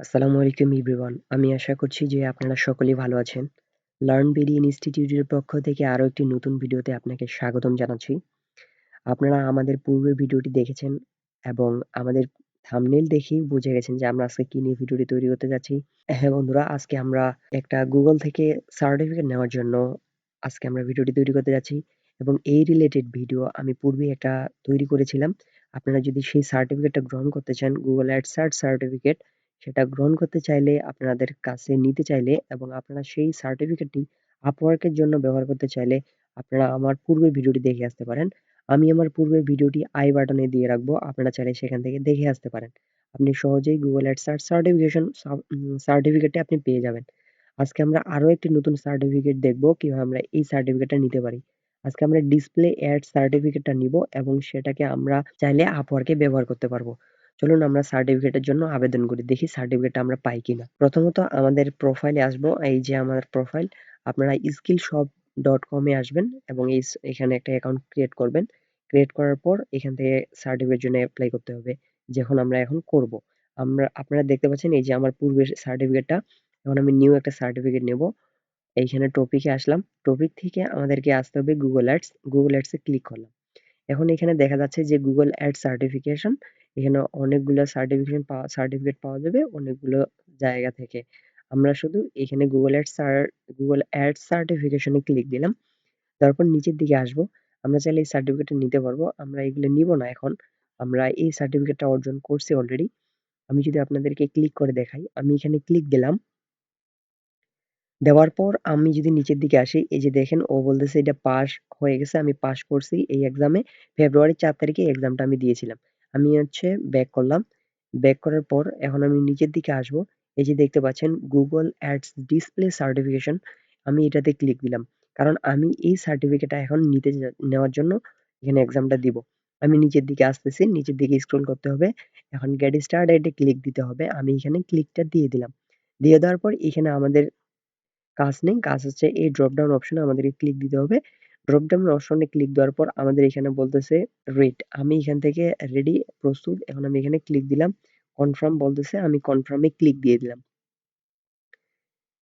আসসালামু আলাইকুম এভরিওয়ান। আমি আশা করছি যে আপনারা সকলেই ভালো আছেন। লার্ন বিডি ইনস্টিটিউটের পক্ষ থেকে আরো একটি নতুন ভিডিওতে আপনাকে স্বাগতম জানাচ্ছি। আপনারা আমাদের পূর্বের ভিডিওটি দেখেছেন এবং আমাদের থাম্বনেইল দেখেই বুঝে গেছেন যে আমরা আজকে কি নিয়ে ভিডিওটি তৈরি করতে যাচ্ছি। হ্যাঁ বন্ধুরা, আজকে আমরা একটা গুগল থেকে সার্টিফিকেট নেওয়ার জন্য আজকে আমরা ভিডিওটি তৈরি করতে যাচ্ছি এবং এই রিলেটেড ভিডিও আমি পূর্বেই একটা তৈরি করেছিলাম। আপনারা যদি সেই সার্টিফিকেটটা গ্রহণ করতে চান, গুগল অ্যাডসার্ট সার্টিফিকেট, সেটা গ্রহণ করতে চাইলে আপনাদের কাছে নিতে চাইলে এবং আপনারা সেই সার্টিফিকেটটি আপওয়ার্কের জন্য ব্যবহার করতে চাইলে আপনারা আমার পূর্বের ভিডিওটি দেখে আসতে পারেন। আমি আমার পূর্বের ভিডিওটি আই বাটনে দিয়ে রাখবো। আপনারা চাইলে সেখান থেকে দেখে আসতে পারেন। আপনি সহজেই গুগল অ্যাডসার্ট সার্টিফিকেটটি আপনি পেয়ে যাবেন। আজকে আমরা আরো একটি নতুন সার্টিফিকেট দেখব কিভাবে আমরা এই সার্টিফিকেটটা নিতে পারি। আজকে আমরা ডিসপ্লে অ্যাড সার্টিফিকেটটা নিব এবং সেটাকে আমরা চাইলে আপওয়ার্কে ব্যবহার করতে পারবো। চলুন আমরা সার্টিফিকেটের জন্য আবেদন করি। দেখি সার্টিফিকেটটা আমরা পাই কিনা। প্রথমত আমাদের প্রোফাইলে আসবো। এই যে আমার প্রোফাইল। আপনারা skillshop.com এ আসবেন এবং এখানে একটা অ্যাকাউন্ট ক্রিয়েট করবেন। ক্রিয়েট করার পর এখান থেকে সার্টিফিকেট জন্য এপ্লাই করতে হবে। যখন আমরা এখন করব। আপনারা দেখতে পাচ্ছেন এই যে আমার পূর্বের সার্টিফিকেটটা। এখন আমি নিউ একটা সার্টিফিকেট নেব। এইখানে টপিকে আসলাম। টপিক থেকে আমাদেরকে আসতে হবে গুগল অ্যাডস। গুগল অ্যাডস এ ক্লিক করলাম। এখন এখানে দেখা যাচ্ছে যে গুগল অ্যাড সার্টিফিকেশন। এখানে অনেকগুলো সার্টিফিকেট পাওয়া যাবে অনেকগুলো জায়গা থেকে। আমরা শুধু এখানে গুগল অ্যাড সার্টিফিকেশন এ ক্লিক দিলাম। তারপর নিচের দিকে আসবো। আমরা চাইলে এই সার্টিফিকেটটা নিতে পারবো। আমরা এগুলো নিব না এখন। আমরা এই সার্টিফিকেটটা অর্জন করছি অলরেডি। আমি যদি আপনাদেরকে ক্লিক করে দেখাই, আমি এখানে ক্লিক দিলাম। দেওয়ার পর আমি যদি নিচের দিকে আসি, এই যে দেখেন ও বলতেছে এটা পাস হয়ে গেছে। আমি পাস করছি এই এক্সামে। ফেব্রুয়ারির ৪ তারিখে এক্সামটা আমি দিয়েছিলাম। আমি হচ্ছে ব্যাক করলাম। ব্যাক করার পর এখন আমি নিচের দিকে আসবো। এই যে দেখতে পাচ্ছেন গুগল অ্যাডস ডিসপ্লে সার্টিফিকেশন। আমি এটাতে ক্লিক দিলাম। কারণ আমি এই সার্টিফিকেটটা এখন নেওয়ার জন্য এখানে এক্সামটা দিব। আমি নিচের দিকে আসতেছি। নিচের দিকে স্ক্রল করতে হবে। এখন গেট স্টার্টেড এ ক্লিক দিতে হবে। আমি এখানে ক্লিকটা দিয়ে দিলাম। দিয়ে দেওয়ার পর এখানে আমাদের কাজ নেই। কাজ হচ্ছে এই ড্রপ ডাউন অপশনে আমাদেরকে ক্লিক দিতে হবে। ড্রপ ডাউন অপশনে ক্লিক দেওয়ার পর আমাদের এখানে বলতেছে রেড। আমি এখান থেকে রেডি, প্রস্তুত। এখন আমি এখানে ক্লিক দিলাম। কনফার্ম বলতেছে, আমি কনফার্ম এ ক্লিক দিয়ে দিলাম।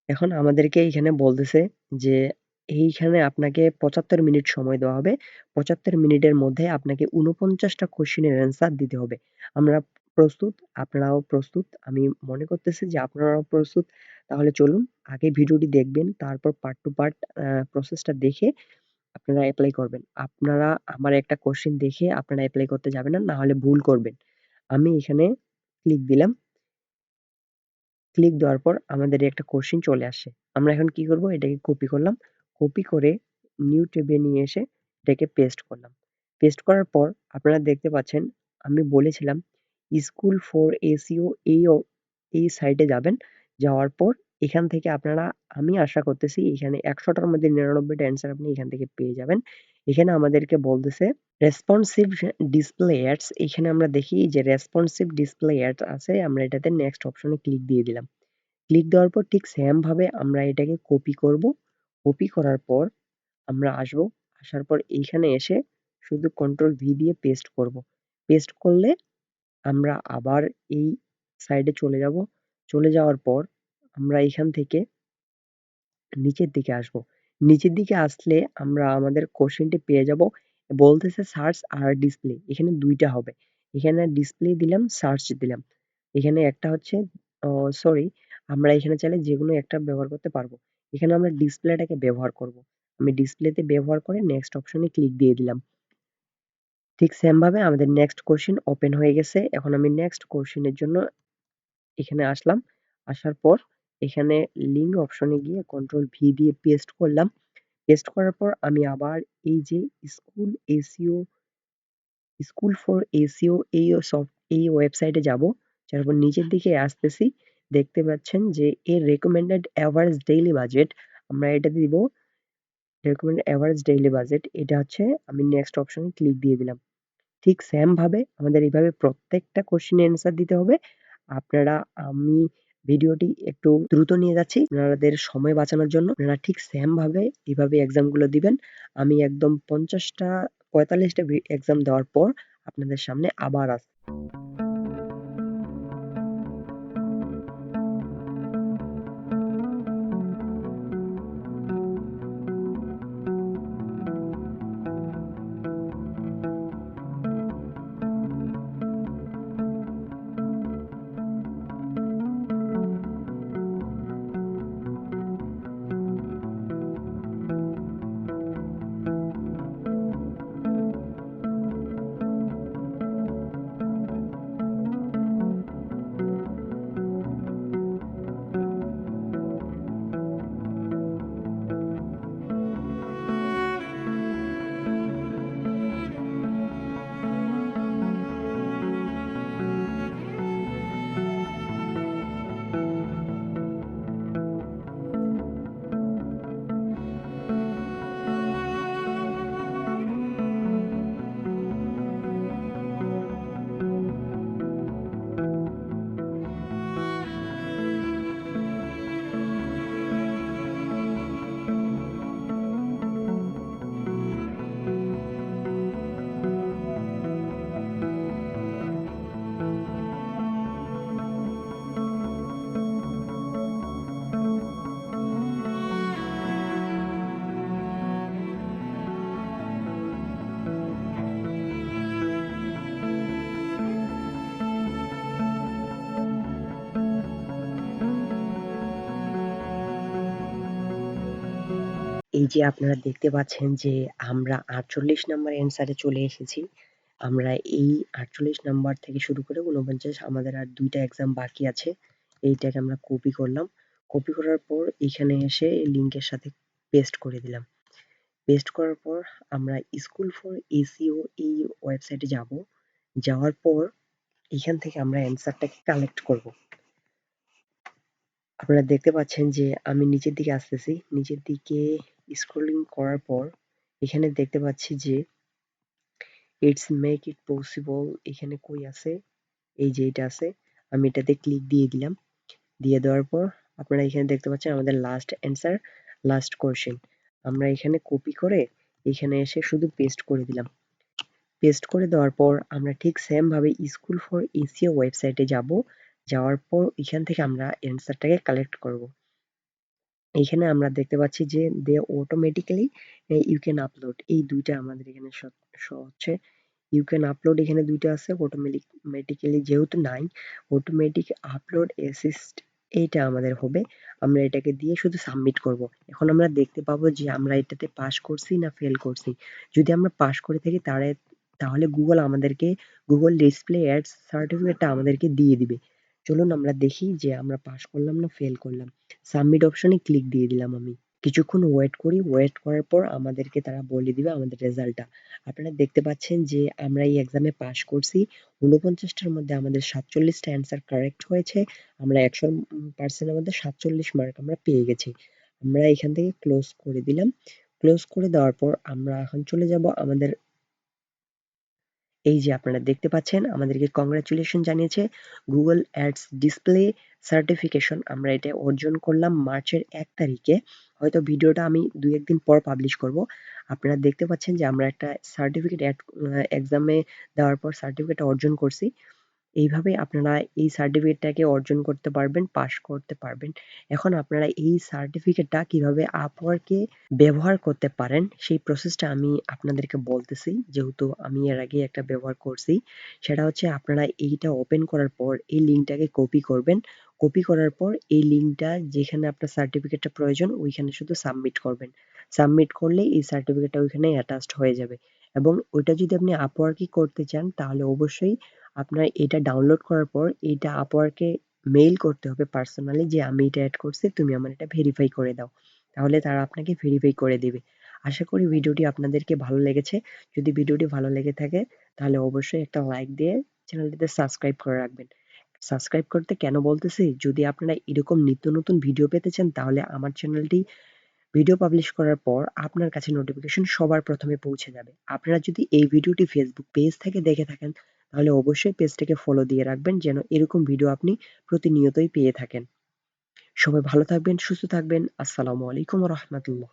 এখন আমাদেরকে এইখানে বলতেছে যে এইখানে আপনাকে ৭৫ মিনিট সময় দেওয়া হবে। ৭৫ মিনিটের মধ্যে আপনাকে ৪৯ টা কোয়েশ্চেনের অ্যান্সার দিতে হবে। আমরা প্রস্তুত, আপনারাও প্রস্তুত। আমি মনে করতেছি যে আপনারাও প্রস্তুত। তাহলে চলুন আগে ভিডিওটি দেখবেন, তারপর পার্ট টু পার্ট প্রসেসটা দেখে আপনারা এপ্লাই করবেন। আপনারা আমার একটা কোয়েশ্চেন দেখে আপনারা এপ্লাই করতে যাবেন না, না হলে ভুল করবেন। আমি এখানে ক্লিক দিলাম। ক্লিক দেওয়ার পর আমাদের একটা কোশ্চেন চলে আসে। আমরা এখন কি করব? এটাকে কপি করলাম। কপি করে নিউ ট্যাবে নিয়ে এসে এটাকে পেস্ট করলাম। পেস্ট করার পর আপনারা দেখতে পাচ্ছেন আমি বলেছিলাম স্কুল ফর এসইও এই সাইটে যাবেন। যাওয়ার পর এখান থেকে আপনারা, আমি আশা করতেছি এখানে ১০০ টার মধ্যে ৯৯ টা অ্যান্সার আপনি এখান থেকে পেয়ে যাবেন। এখানে আমাদেরকে বলতেছে রেসপন্সিভ ডিসপ্লে অ্যাডস। এখানে আমরা দেখি যে রেসপন্সিভ ডিসপ্লে অ্যাডস আছে। আমরা এটাতে নেক্সট অপশনে ক্লিক দিয়ে দিলাম। ক্লিক দেওয়ার পর ঠিক সেম ভাবে আমরা এটাকে কপি করব। কপি করার পর আমরা আসবো। আসার পর এইখানে এসে শুধু কন্ট্রোল ভি দিয়ে পেস্ট করব। পেস্ট করলে আমরা আবার এই সাইডে চলে যাব। চলে যাওয়ার পর আমরা এখান থেকে নিচের দিকে আসবো। নিচের দিকে আসলে আমরা আমাদের কোশ্চেনটি পেয়ে যাব। বলতেছে সার্চ আর ডিসপ্লে। এখানে ২ টা হবে। এখানে ডিসপ্লে দিলাম, সার্চ দিলাম। এখানে একটা হচ্ছে সরি, আমরা এখানে চাইলে যেকোনো একটা ব্যবহার করতে পারবো। এখানে আমরা ডিসপ্লেটাকে ব্যবহার করব। আমি ডিসপ্লেতে ব্যবহার করে নেক্সট অপশনে ক্লিক দিয়ে দিলাম। ঠিক সেম ভাবে আমাদের নেক্সট কোশ্চেন ওপেন হয়ে গেছে। এখন আমি নেক্সট কোশ্চেনের জন্য এখানে আসলাম। আসার পর এখানে লিঙ্ক অপশনে গিয়ে কন্ট্রোল ভি দিয়ে পেস্ট করলাম। পেস্ট করার পর আমি আবার এই যে school SEO school for SEO এই ওয়েবসাইটে যাব। তারপর নিচের দিকে আসতেছি। দেখতে পাচ্ছেন যে এর রেকমেন্ডেড এভারেজ ডেইলি বাজেট, আমরা এটা দিব রেকমেন্ডেড এভারেজ ডেইলি বাজেট। এটা হচ্ছে আমি নেক্সট অপশনে ক্লিক দিয়ে দিলাম। ঠিক সেম ভাবে আমাদের এইভাবে প্রত্যেকটা কোশ্চেনের অ্যান্সার দিতে হবে। আপনারা, আমি ভিডিওটি একটু দ্রুত নিয়ে যাচ্ছি আপনাদের সময় বাঁচানোর জন্য। আপনারা ঠিক সেম ভাবে এভাবে এক্সাম গুলো দিবেন। আমি একদম ৫০ টা ৪৫ টা এক্সাম দেওয়ার পর আপনাদের সামনে আবার আসছি। এই যে আপনারা দেখতে পাচ্ছেন যে আমরা ৪৮ নাম্বার অ্যান্সারে চলে এসেছি। আমরা এই ৪৮ নাম্বার থেকে শুরু করে ৪৯ আমাদের আর ২ টা এক্সাম বাকি আছে। এইটাকে আমরা কপি করলাম। কপি করার পর এখানে এসে লিংকের সাথে পেস্ট করে দিলাম। পেস্ট করার পর আমরা স্কুল ফর এসইও এই ওয়েবসাইটে যাবো। যাওয়ার পর এখান থেকে আমরা অ্যান্সারটাকে কালেক্ট করব। আপনারা দেখতে পাচ্ছেন যে আমি নিচের দিকে আসতেছি। নিচের দিকে স্ক্রলিং করার পর এখানে দেখতে পাচ্ছি যে ইটস মেক ইট পসিবল এখানে কই আছে? এই যে এটা আছে। আমি এটাতে ক্লিক দিয়ে দিলাম। দিয়ে দেওয়ার পর আপনারা এখানে দেখতে পাচ্ছেন আমাদের লাস্ট অ্যান্সার, লাস্ট কোয়েশ্চেন। আমরা এখানে কপি করে এখানে এসে শুধু পেস্ট করে দিলাম। পেস্ট করে দেওয়ার পর আমরা ঠিক সেম ভাবে স্কুল ফর এসইও ওয়েবসাইটে যাব। যাওয়ার পর এখান থেকে আমরা অ্যান্সারটাকে কালেক্ট করব। এইখানে আমরা দেখতে পাচ্ছি যে দে অটোমেটিক্যালি ইউ ক্যান আপলোড এই ২ টা আমাদের এখানে শো হচ্ছে। ইউ ক্যান আপলোড এখানে ২ টা আছে অটোমেটিক্যালি যেহেতু নাই, অটোমেটিক আপলোড অ্যাসিস্ট এইটা আমাদের হবে। আমরা এটাকে দিয়ে শুধু সাবমিট করব। এখন আমরা দেখতে পাবো যে আমরা এটাতে পাস করছি না ফেল করছি। যদি আমরা পাস করে থাকি তাহলে গুগল আমাদেরকে গুগল ডিসপ্লে অ্যাডস সার্টিফিকেটটা আমাদেরকে দিয়ে দিবে। চলুন আমরা দেখি যে আমরা পাস করলাম না ফেল করলাম। সাবমিট অপশনে ক্লিক দিয়ে দিলাম আমি। কিছুক্ষণ ওয়েট করি, ওয়েট করার পর আমাদেরকে তারা বলে দিবে আমাদের রেজাল্টটা। আপনারা দেখতে পাচ্ছেন যে আমরা এই এক্সামে পাস করছি। ৪৯ টার মধ্যে আমাদের ৪৭ টা অ্যান্সার কারেক্ট হয়েছে। আমরা ১০০% এর মধ্যে ৪৭ মার্ক আমরা পেয়ে গেছি। আমরা এখান থেকে ক্লোজ করে দিলাম। ক্লোজ করে দেওয়ার পর আমরা এখন চলে যাব আমাদের এই যে আপনারা দেখতে পাচ্ছেন আমাদেরকে কংগ্রাচুলেশন জানিয়েছে গুগল অ্যাডস ডিসপ্লে সার্টিফিকেশন। আমরা এটা অর্জন করলাম মার্চের ১ তারিখে। হয়তো ভিডিওটা আমি ২-১ দিন পর পাবলিশ করব। আপনারা দেখতে পাচ্ছেন যে আমরা একটা সার্টিফিকেট এক্সামে দেওয়ার পর সার্টিফিকেট অর্জন করছি। এইভাবে আপনারা এই সার্টিফিকেটটাকে অর্জন করতে পারবেন, পাস করতে পারবেন। এখন আপনারা এই সার্টিফিকেটটা কিভাবে Upwork এ ব্যবহার করতে পারেন সেই প্রসেসটা আমি আপনাদেরকে বলতেছি। যেহেতু আমি এর আগে একটা ব্যবহার করছি। সেটা হচ্ছে আপনারা এইটা ওপেন করার পর এই লিঙ্কটাকে কপি করবেন। কপি করার পর এই লিঙ্কটা যেখানে আপনার সার্টিফিকেটটা প্রয়োজন ওইখানে শুধু সাবমিট করবেন। সাবমিট করলেই এই সার্টিফিকেটটা ওইখানে অ্যাটাচড হয়ে যাবে। এবং ওইটা যদি আপনি Upwork এ করতে চান তাহলে অবশ্যই আপনার এটা ডাউনলোড করার পর এইটা Upwork এ মেইল করতে হবে পার্সোনালি যে আমি এটা এড করছি তুমি আমার এটা ভেরিফাই করে দাও। তাহলে তারা আপনাকে ভেরিফাই করে দিবে। আশা করি ভিডিওটি আপনাদেরকে ভালো লেগেছে। যদি ভিডিওটি ভালো লেগে থাকে তাহলে অবশ্যই একটা লাইক দিয়ে চ্যানেলটিতে সাবস্ক্রাইব করে রাখবেন। সাবস্ক্রাইব করতে কেন বলতেছি? যদি আপনারা এরকম নিত্য নতুন ভিডিও পেতে চান তাহলে আমার চ্যানেলটি ভিডিও পাবলিশ করার পর আপনার কাছে নোটিফিকেশন সবার প্রথমে পৌঁছে যাবে। আপনারা যদি এই ভিডিওটি ফেসবুক পেজ থেকে দেখে থাকেন তাহলে অবশ্যই পেজটাকে ফলো দিয়ে রাখবেন যেন এরকম ভিডিও আপনি প্রতিনিয়তই পেয়ে থাকেন। সবাই ভালো থাকবেন, সুস্থ থাকবেন। আসসালামু আলাইকুম ওয়া রাহমাতুল্লাহ।